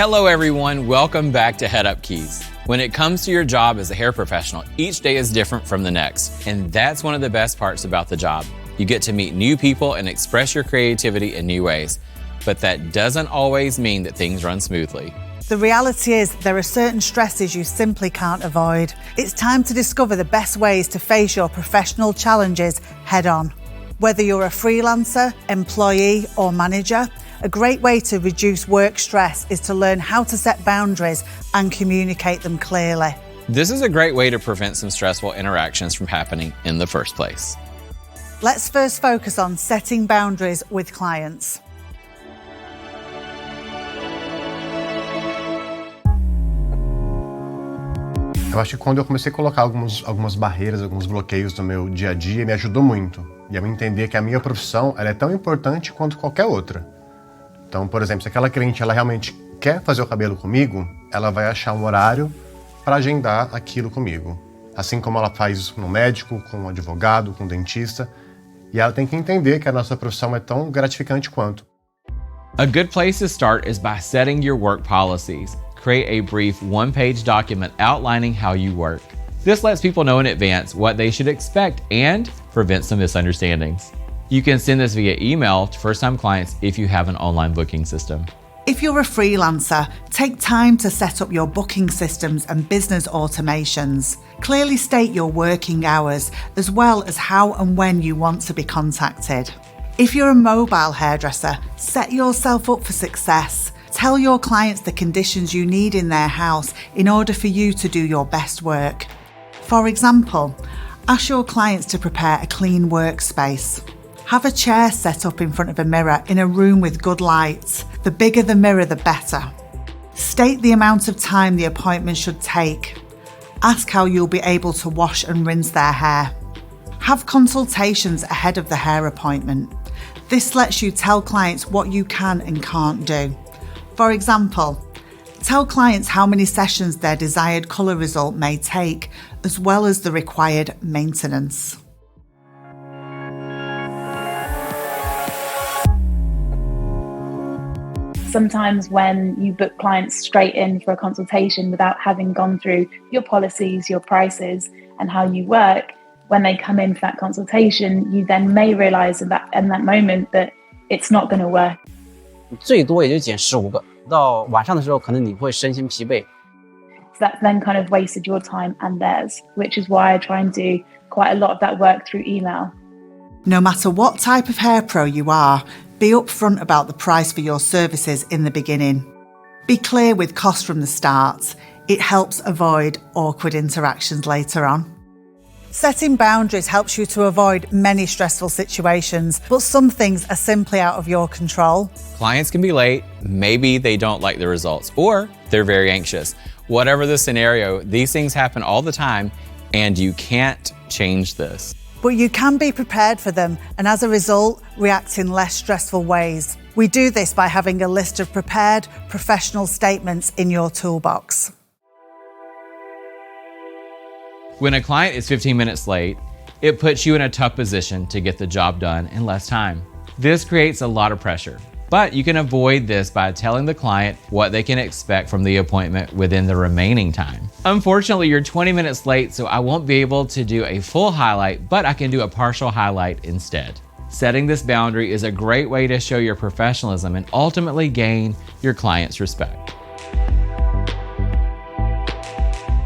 Hello everyone, welcome back to Head Up Keys. When it comes to your job as a hair professional, each day is different from the next, and that's one of the best parts about the job. You get to meet new people and express your creativity in new ways, but that doesn't always mean that things run smoothly. The reality is there are certain stresses you simply can't avoid. It's time to discover the best ways to face your professional challenges head on. Whether you're a freelancer, employee, or manager, a great way to reduce work stress is to learn how to set boundaries and communicate them clearly. This is a great way to prevent some stressful interactions from happening in the first place. Let's first focus on setting boundaries with clients. Eu acho que quando eu comecei a colocar algumas barreiras, alguns bloqueios no meu dia a dia, me ajudou muito. E eu entender que a minha profissão ela é tão importante quanto qualquer outra. Então, por exemplo, se aquela cliente ela realmente quer fazer o cabelo comigo, ela vai achar um horário para agendar aquilo comigo. Assim como ela faz isso com um médico, com um advogado, com um dentista. E ela tem que entender que a nossa profissão é tão gratificante quanto. A good place to start is by setting your work policies. Create a brief one-page document outlining how you work. This lets people know in advance what they should expect and prevents some misunderstandings. You can send this via email to first-time clients if you have an online booking system. If you're a freelancer, take time to set up your booking systems and business automations. Clearly state your working hours, as well as how and when you want to be contacted. If you're a mobile hairdresser, set yourself up for success. Tell your clients the conditions you need in their house in order for you to do your best work. For example, ask your clients to prepare a clean workspace. Have a chair set up in front of a mirror in a room with good light. The bigger the mirror, the better. State the amount of time the appointment should take. Ask how you'll be able to wash and rinse their hair. Have consultations ahead of the hair appointment. This lets you tell clients what you can and can't do. For example, tell clients how many sessions their desired colour result may take, as well as the required maintenance. Sometimes when you book clients straight in for a consultation without having gone through your policies, your prices, and how you work, when they come in for that consultation, you then may realise in that moment that it's not going to work. 最多也就减15个，到晚上的时候可能你会身心疲惫。 So that then kind of wasted your time and theirs, which is why I try and do quite a lot of that work through email. No matter what type of hair pro you are, be upfront about the price for your services in the beginning. Be clear with cost from the start. It helps avoid awkward interactions later on. Setting boundaries helps you to avoid many stressful situations, but some things are simply out of your control. Clients can be late, maybe they don't like the results, or they're very anxious. Whatever the scenario, these things happen all the time, and you can't change this. But you can be prepared for them and as a result, react in less stressful ways. We do this by having a list of prepared professional statements in your toolbox. When a client is 15 minutes late, it puts you in a tough position to get the job done in less time. This creates a lot of pressure, but you can avoid this by telling the client what they can expect from the appointment within the remaining time. Unfortunately, you're 20 minutes late, so I won't be able to do a full highlight, but I can do a partial highlight instead. Setting this boundary is a great way to show your professionalism and ultimately gain your client's respect.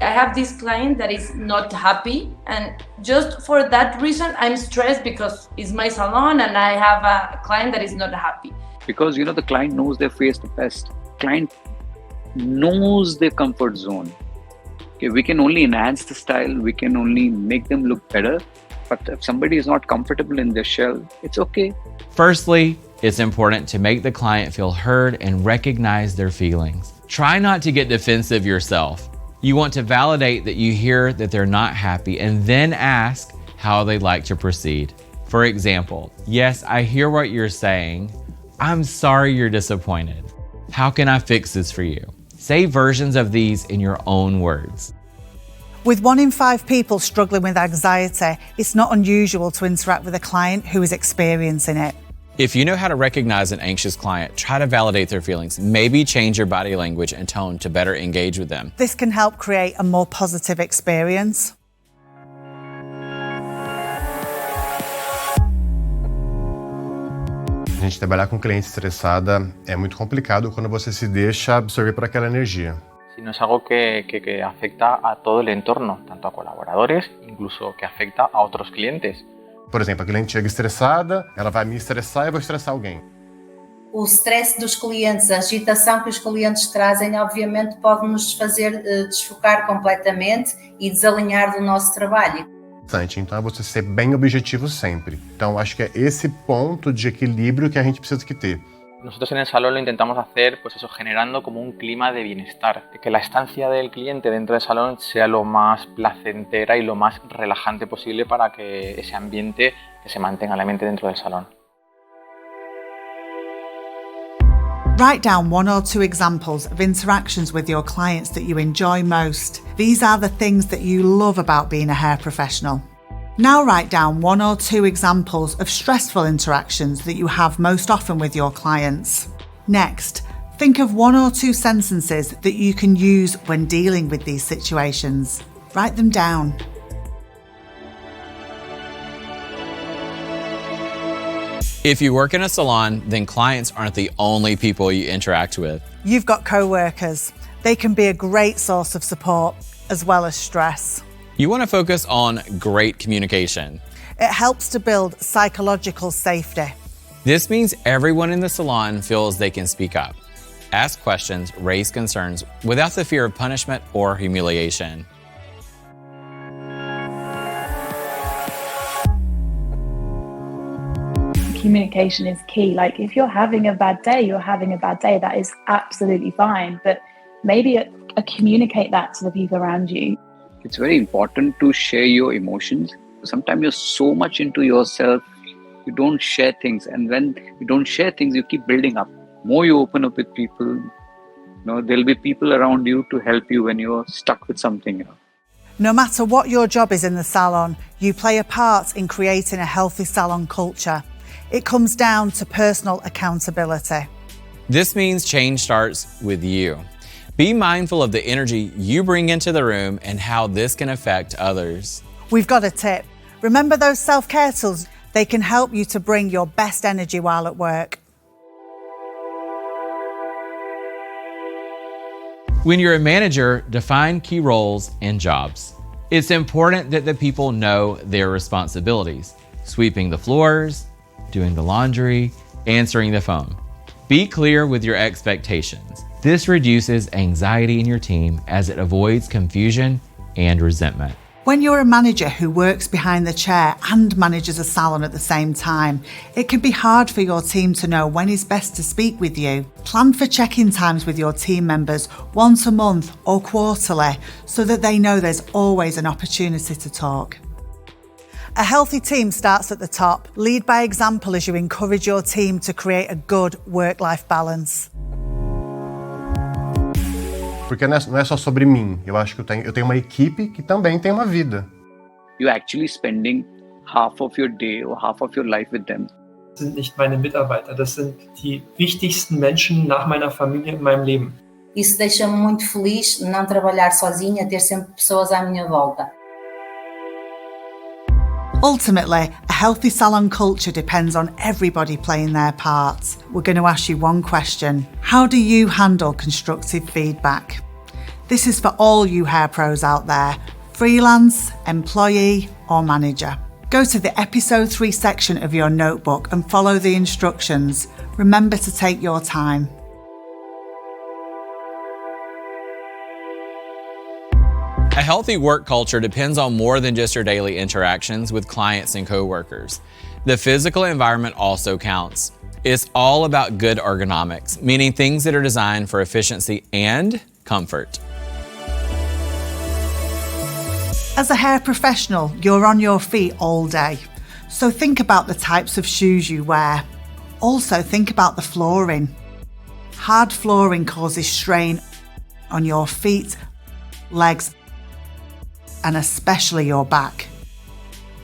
I have this client that is not happy, and just for that reason I'm stressed because it's my salon and I have a client that is not happy. Because the client knows their face the best. Client knows their comfort zone. Okay, we can only enhance the style, we can only make them look better, but if somebody is not comfortable in their shell, it's okay. Firstly, it's important to make the client feel heard and recognize their feelings. Try not to get defensive yourself. You want to validate that you hear that they're not happy and then ask how they'd like to proceed. For example, yes, I hear what you're saying. I'm sorry you're disappointed. How can I fix this for you? Say versions of these in your own words. With 1 in 5 people struggling with anxiety, it's not unusual to interact with a client who is experiencing it. If you know how to recognize an anxious client, try to validate their feelings. Maybe change your body language and tone to better engage with them. This can help create a more positive experience. A gente trabalhar com cliente estressada é muito complicado quando você se deixa absorver por aquela energia. Sino es algo que afecta a todo el entorno, tanto a colaboradores, incluso que afecta a otros clientes. Por exemplo, a cliente chega estressada, ela vai me estressar e eu vou estressar alguém. O stress dos clientes, a agitação que os clientes trazem, obviamente pode nos fazer desfocar completamente e desalinhar do nosso trabalho. Então é você ser bem objetivo sempre. Então acho que é esse ponto de equilíbrio que a gente precisa ter. Nosotros en el salón lo intentamos hacer, pues eso, generando como un clima de bienestar, que la estancia del cliente dentro del salón sea lo más placentera y lo más relajante posible para que ese ambiente que se mantenga la mente dentro del salón. Write down 1 or 2 examples of interactions with your clients that you enjoy most. These are the things that you love about being a hair professional. Now write down 1 or 2 examples of stressful interactions that you have most often with your clients. Next, think of 1 or 2 sentences that you can use when dealing with these situations. Write them down. If you work in a salon, then clients aren't the only people you interact with. You've got co-workers. They can be a great source of support as well as stress. You want to focus on great communication. It helps to build psychological safety. This means everyone in the salon feels they can speak up, ask questions, raise concerns without the fear of punishment or humiliation. Communication is key. Like if you're having a bad day, that is absolutely fine. But maybe communicate that to the people around you. It's very important to share your emotions. Sometimes you're so much into yourself, you don't share things. And when you don't share things, you keep building up. More you open up with people, there'll be people around you to help you when you're stuck with something. No matter what your job is in the salon, you play a part in creating a healthy salon culture. It comes down to personal accountability. This means change starts with you. Be mindful of the energy you bring into the room and how this can affect others. We've got a tip. Remember those self-care tools? They can help you to bring your best energy while at work. When you're a manager, define key roles and jobs. It's important that the people know their responsibilities: sweeping the floors, doing the laundry, answering the phone. Be clear with your expectations. This reduces anxiety in your team as it avoids confusion and resentment. When you're a manager who works behind the chair and manages a salon at the same time, it can be hard for your team to know when is best to speak with you. Plan for check-in times with your team members once a month or quarterly so that they know there's always an opportunity to talk. A healthy team starts at the top. Lead by example as you encourage your team to create a good work-life balance. Porque não é só sobre mim. Eu acho que eu tenho uma equipe que também tem uma vida. You're actually spending half of your day or half of your life with them. Das sind nicht meine Mitarbeiter, das sind die wichtigsten Menschen nach meiner Familie in meinem Leben. Isso deixa-me muito feliz, não trabalhar sozinha, ter sempre pessoas à minha volta. Ultimately, a healthy salon culture depends on everybody playing their parts. We're going to ask you one question. How do you handle constructive feedback? This is for all you hair pros out there, freelance, employee or manager. Go to the episode 3 section of your notebook and follow the instructions. Remember to take your time. A healthy work culture depends on more than just your daily interactions with clients and coworkers. The physical environment also counts. It's all about good ergonomics, meaning things that are designed for efficiency and comfort. As a hair professional, you're on your feet all day. So think about the types of shoes you wear. Also think about the flooring. Hard flooring causes strain on your feet, legs, and especially your back.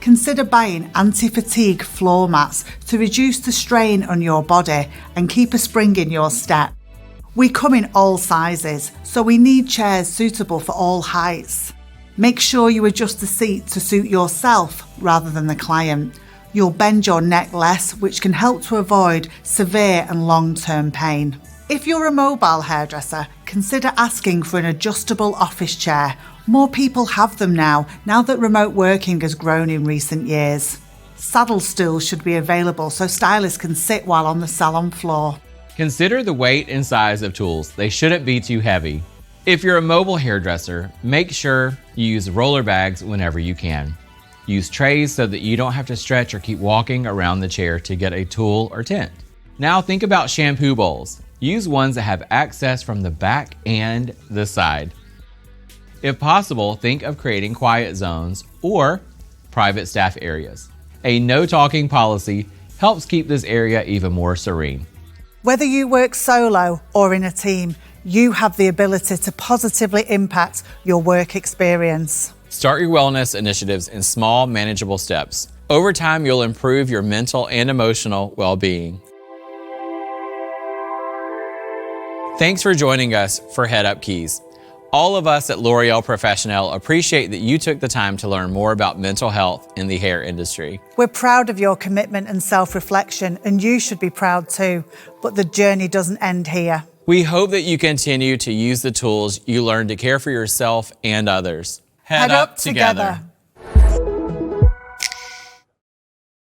consider buying anti-fatigue floor mats to reduce the strain on your body and keep a spring in your step. We come in all sizes, so we need chairs suitable for all heights. Make sure you adjust the seat to suit yourself rather than the client. You'll bend your neck less, which can help to avoid severe and long-term pain. If you're a mobile hairdresser, consider asking for an adjustable office chair. More people have them now that remote working has grown in recent years. Saddle stools should be available so stylists can sit while on the salon floor. Consider the weight and size of tools. They shouldn't be too heavy. If you're a mobile hairdresser, make sure you use roller bags whenever you can. Use trays so that you don't have to stretch or keep walking around the chair to get a tool or tent. Now think about shampoo bowls. Use ones that have access from the back and the side. If possible, think of creating quiet zones or private staff areas. A no talking policy helps keep this area even more serene. Whether you work solo or in a team, you have the ability to positively impact your work experience. Start your wellness initiatives in small, manageable steps. Over time, you'll improve your mental and emotional well-being. Thanks for joining us for Head Up Keys. All of us at L'Oréal Professionnel appreciate that you took the time to learn more about mental health in the hair industry. We're proud of your commitment and self-reflection, and you should be proud too, but the journey doesn't end here. We hope that you continue to use the tools you learned to care for yourself and others. Head up together.